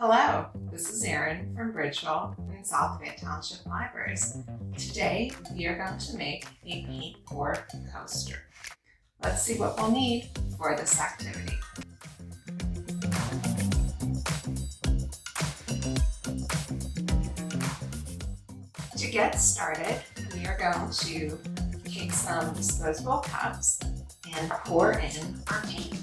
Hello, this is Erin from Bridgeville in South Fayette Township Libraries. Today we are going to make a paint board coaster. Let's see what we'll need for this activity. To get started, we are going to take some disposable cups and pour in our paint.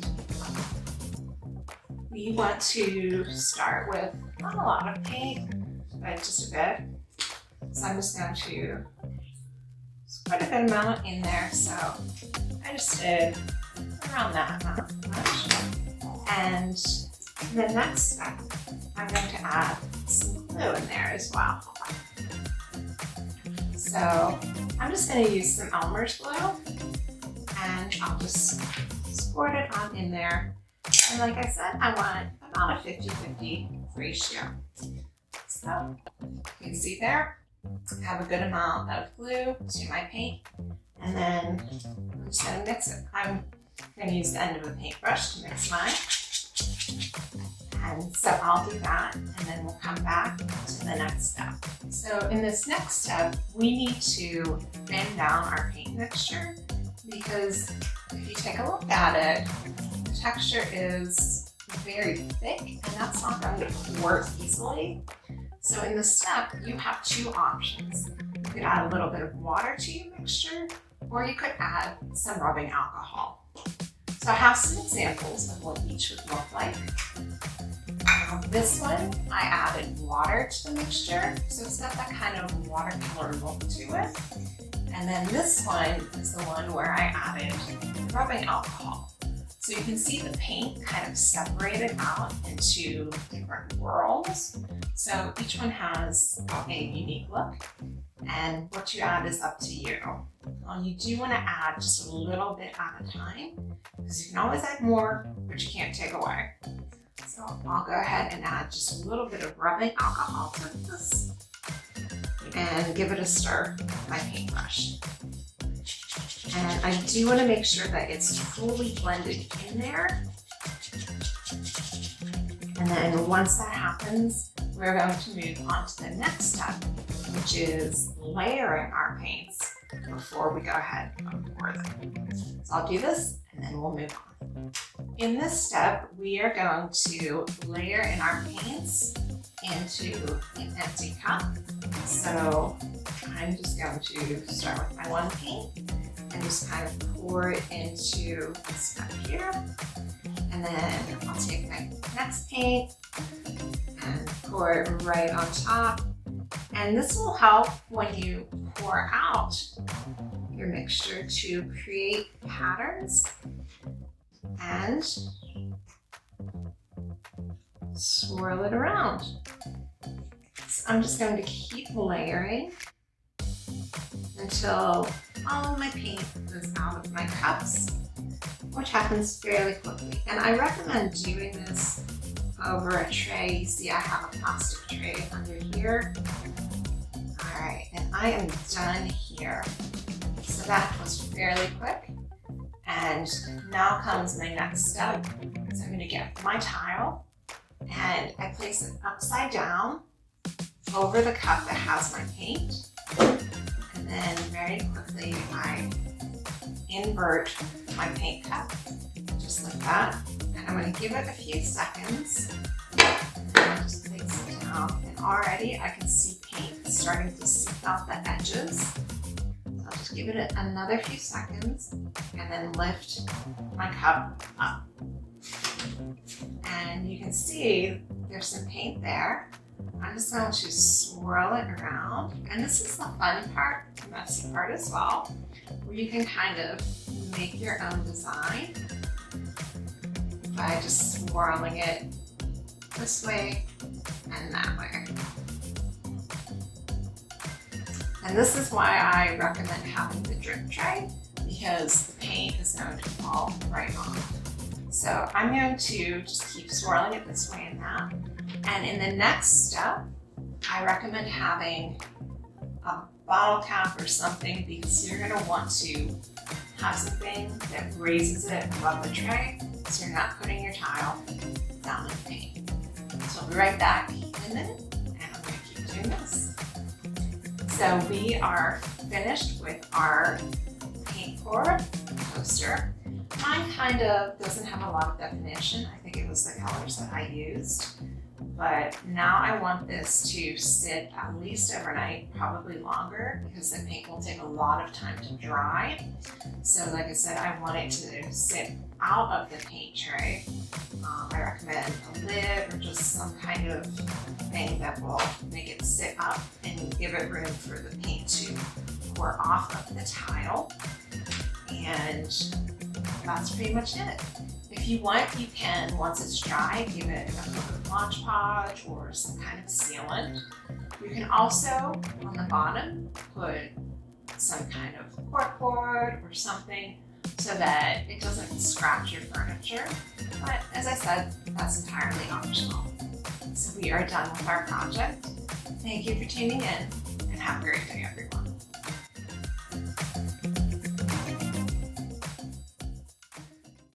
We want to start with not a lot of paint, but just a bit. So I'm just going to put a good amount in there. So I just did around that much. And the next step, I'm going to add some glue in there as well. So I'm just going to use some Elmer's glue, and I'll just squirt it on in there. And like I said, I want about a 50-50 ratio. So you can see there, I have a good amount of glue to my paint, and then I'm just going to mix it. I'm going to use the end of a paintbrush to mix mine. And so I'll do that, and then we'll come back to the next step. So in this next step, we need to thin down our paint mixture, because if you take a look at it, the texture is very thick, and that's not going to work easily. So in this step, you have two options. You could add a little bit of water to your mixture, or you could add some rubbing alcohol. So I have some examples of what each would look like. This one, I added water to the mixture, so it's got that kind of watercolor look to it. And then this one is the one where I added rubbing alcohol. So you can see the paint kind of separated out into different worlds. So each one has a unique look, and what you add is up to you. You do want to add just a little bit at a time, because you can always add more, but you can't take away. So I'll go ahead and add just a little bit of rubbing alcohol to this and give it a stir with my paintbrush. And I do want to make sure that it's fully blended in there. And then once that happens, we're going to move on to the next step, which is layering our paints before we go ahead and pour them. So I'll do this, and then we'll move on. In this step, we are going to layer in our paints into an empty cup. So I'm just going to start with my one paint and just kind of pour it into this cup here. And then I'll take my next paint and pour it right on top. And this will help when you pour out your mixture to create patterns and swirl it around. So I'm just going to keep layering until all of my paint is out of my cups, which happens fairly quickly. And I recommend doing this over a tray. You see, I have a plastic tray under here. All right, and I am done here. So that was fairly quick. And now comes my next step. So I'm going to get my tile, and I place it upside down over the cup that has my paint. And then very quickly, I invert my paint cup, just like that. And I'm going to give it a few seconds. And then just place it down. And already I can see paint starting to seep out the edges. So I'll just give it another few seconds, and then lift my cup up. And you can see there's some paint there. I'm just going to swirl it around. And this is the fun part, the messy part as well, where you can kind of make your own design by just swirling it this way and that way. And this is why I recommend having the drip tray, because the paint is going to fall right off. So I'm going to just keep swirling it this way and that. And in the next step, I recommend having a bottle cap or something, because you're going to want to have something that raises it above the tray, so you're not putting your tile down in the paint. So I'll be right back in a minute, and I'm going to keep doing this. So we are finished with our paint pour coaster. Mine kind of doesn't have a lot of definition. I think it was the colors that I used. But now I want this to sit at least overnight, probably longer, because the paint will take a lot of time to dry. So like I said, I want it to sit out of the paint tray. I recommend a lid or just some kind of thing that will make it sit up and give it room for the paint to pour off of the tile. And that's pretty much it. If you want, you can, once it's dry, give it a coat of Mod Podge or some kind of sealant. You can also, on the bottom, put some kind of corkboard or something so that it doesn't scratch your furniture. But as I said, that's entirely optional. So we are done with our project. Thank you for tuning in, and have a great day, everyone.